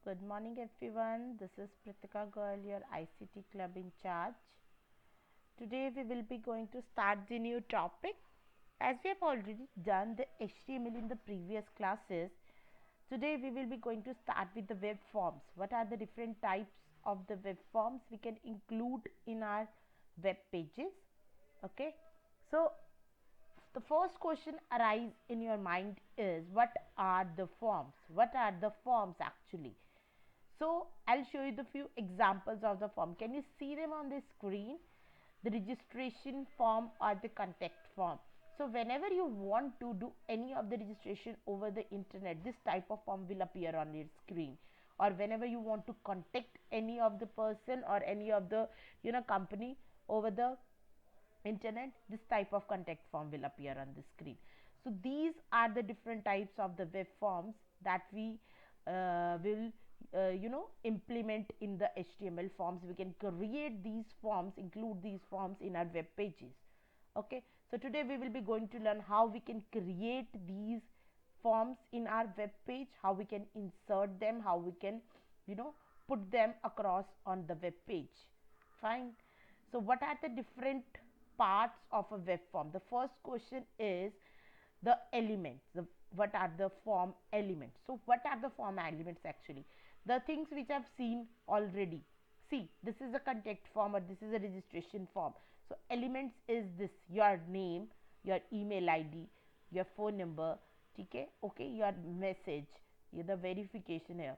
Good morning, everyone. This is Pritika Girl, your ICT Club in charge. Today, we will be going to start the new topic. As we have already done the HTML in the previous classes, today we will be going to start with the web forms. What are the different types of the web forms we can include in our web pages? Okay, so the first question arise in your mind is, what are the forms? What are the forms actually? So I'll show you the few examples of the form. Can you see them on the screen? The registration form or the contact form. So whenever you want to do any of the registration over the internet, this type of form will appear on your screen. Or whenever you want to contact any of the person or any of the company over the internet, this type of contact form will appear on the screen. So these are the different types of the web forms that we will implement in the HTML forms. We can create these forms, include these forms in our web pages. Okay, so today we will be going to learn how we can create these forms in our web page, how we can insert them, how we can put them across on the web page. Fine. So what are the different parts of a web form? The first question is the elements. What are the form elements? So what are the form elements actually? The things which I've seen already. See, this is a contact form or this is a registration form. So elements is this: your name, your email ID, your phone number, okay, your message, the verification here.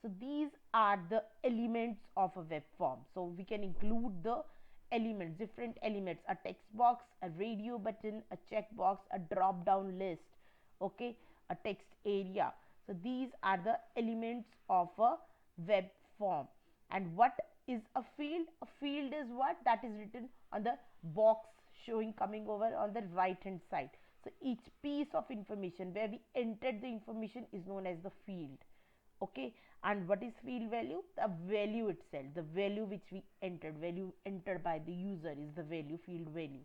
So these are the elements of a web form. So we can include the elements, different elements: a text box, a radio button, a checkbox, a drop down list, okay, a text area. So these are the elements of a web form. And what is a field? A field is what? That is written on the box showing coming over on the right hand side. So each piece of information where we entered the information is known as the field. Okay, and what is field value? The value itself, the value which we entered, value entered by the user is the value, field value.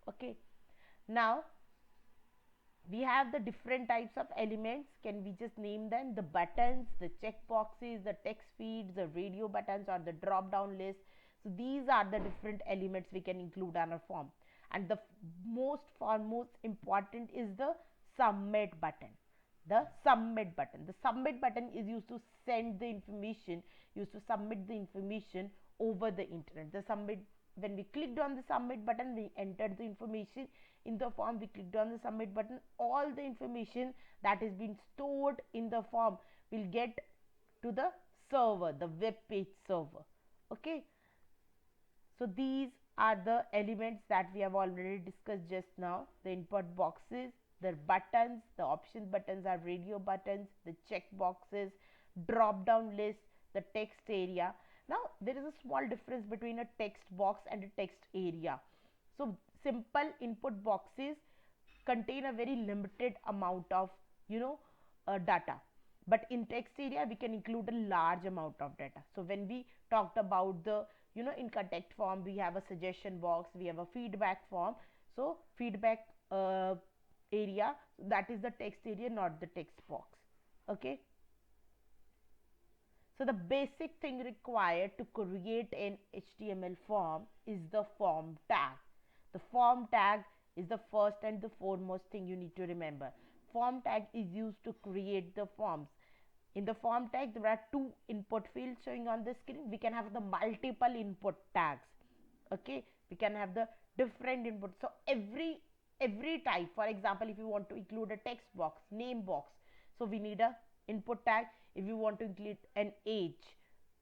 Okay, now we have the different types of elements. Can we just name them? The buttons, the check boxes, the text feeds, the radio buttons, or the drop down list. So these are the different elements we can include on a form. And the most important is the submit button. The submit button. The submit button is used to send the information, used to submit the information over the internet. The submit, when we clicked on the submit button, we entered the information in the form. We clicked on the submit button, all the information that is being stored in the form will get to the server, the web page server. Okay, so these are the elements that we have already discussed just now. The input boxes, the buttons, the option buttons are radio buttons, the check boxes, drop down list, the text area. Now there is a small difference between a text box and a text area. So simple input boxes contain a very limited amount of data, but in text area we can include a large amount of data. So when we talked about the in contact form, we have a suggestion box, we have a feedback form. So feedback area, that is the text area, not the text box. Okay, so the basic thing required to create an HTML form is the form tag. The form tag is the first and the foremost thing you need to remember. Form tag is used to create the forms. In the form tag, there are two input fields showing on the screen. We can have the multiple input tags. Okay, we can have the different input. So every type, for example, if you want to include a text box, name box, so we need a input tag. If you want to include an age,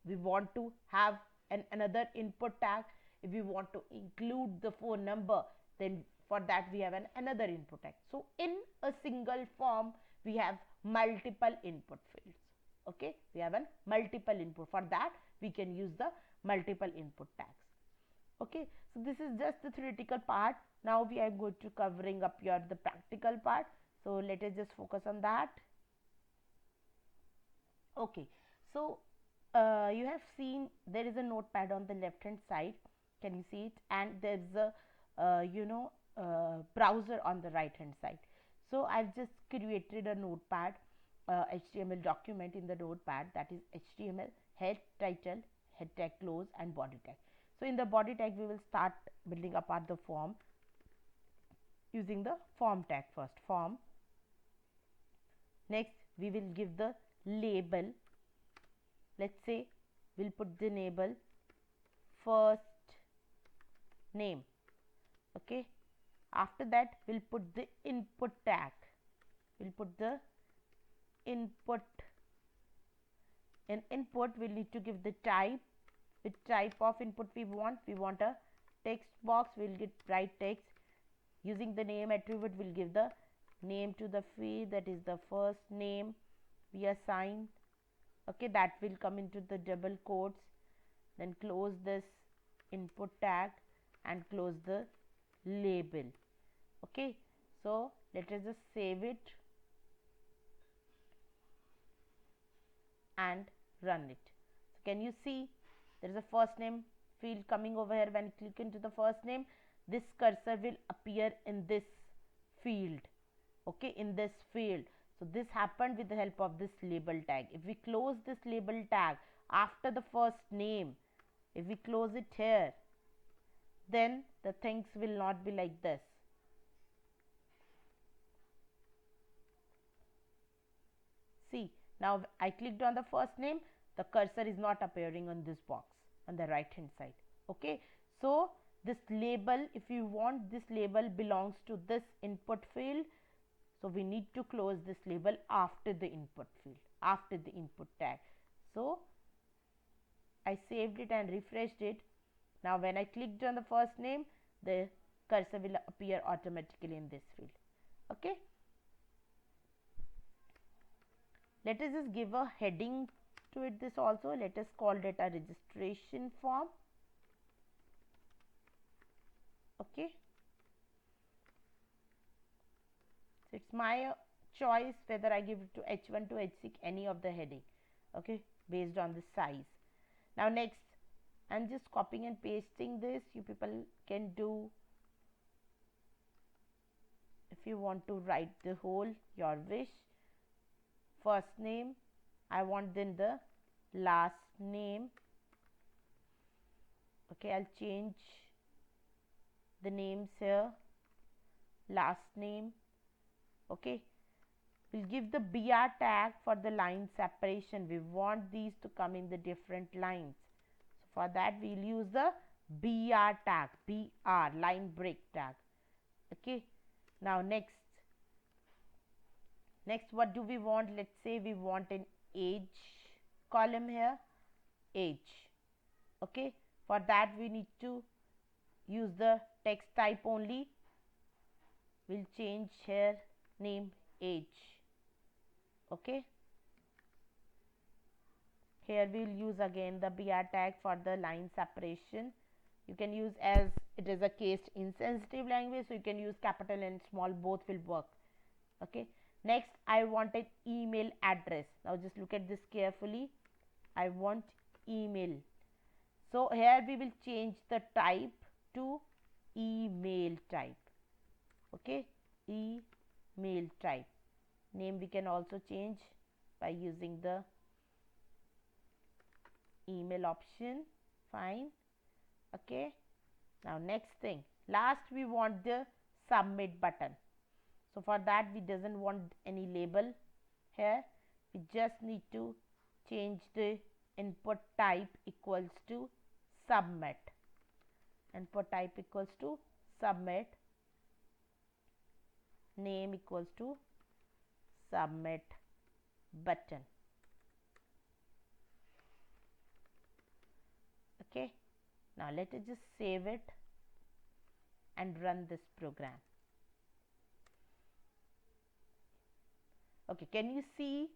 we want to have another input tag. If you want to include the phone number, then for that we have another input tag. So in a single form we have multiple input fields. Okay, we have a multiple input. For that we can use the multiple input tags. Okay, so this is just the theoretical part. Now we are going to covering up the practical part. So let us just focus on that. Okay, so you have seen there is a notepad on the left hand side. Can you see it? And there's a browser on the right hand side. So I've just created a notepad HTML document in the notepad, that is HTML head, title, head tag, close, and body tag. So in the body tag we will start building apart the form using the form tag first, form. Next we will give the label. Let's say we'll put the label first name. Okay, after that we'll put the input tag. We'll put the input. In input we'll need to give the type. Which type of input we want? We want a text box. We'll get write text. Using the name attribute we'll give the name to the field, that is the first name we assign. Okay, that will come into the double quotes. Then close this input tag and close the label. Okay, so let us just save it and run it. So can you see there is a first name field coming over here? When you click into the first name, this cursor will appear in this field. Okay, in this field. So this happened with the help of this label tag. If we close this label tag after the first name, if we close it here, then the things will not be like this. See, now I clicked on the first name, the cursor is not appearing on this box on the right hand side. Okay, so this label, if you want this label belongs to this input field, so we need to close this label after the input field, after the input tag. So I saved it and refreshed it. Now when I clicked on the first name, the cursor will appear automatically in this field. Okay, let us just give a heading to it. This also, let us call it a registration form. Okay, so it's my choice whether I give it to H1 to H6, any of the heading. Okay, based on the size. Now next, I'm just copying and pasting this. You people can do, if you want to write the whole, your wish. First name, I want then the last name. Okay, I'll change the names here, last name. Okay, we'll give the BR tag for the line separation. We want these to come in the different lines. So for that we'll use the BR tag, BR, line break tag. Okay, now next what do we want? Let's say we want an age column here, age. Okay, for that we need to use the text type only. We'll change here name age. Okay, here we'll use again the BR tag for the line separation. You can use, as it is a case insensitive language, so you can use capital and small, both will work. Okay, next I want an email address. Now just look at this carefully. I want email. So here we will change the type to email type. Okay, email type. Name we can also change by using the email option. Fine. Okay, now next thing, last we want the submit button. So for that we doesn't want any label here. We just need to change the input type equals to submit. Input type equals to submit. Name equals to submit button. Okay, now let us just save it and run this program. Okay, can you see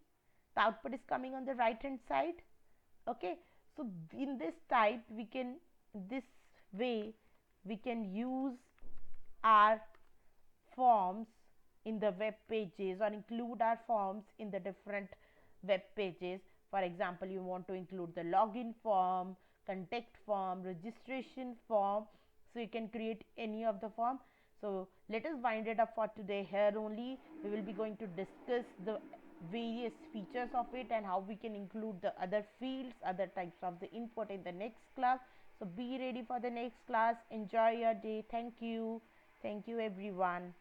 the output is coming on the right hand side? Okay, so in this type we can, this way we can use our forms in the web pages or include our forms in the different web pages. For example, you want to include the login form, contact form, registration form, so you can create any of the form. So let us wind it up for today. Here only we will be going to discuss the various features of it and how we can include the other fields, other types of the input in the next class. So be ready for the next class. Enjoy your day. Thank you everyone.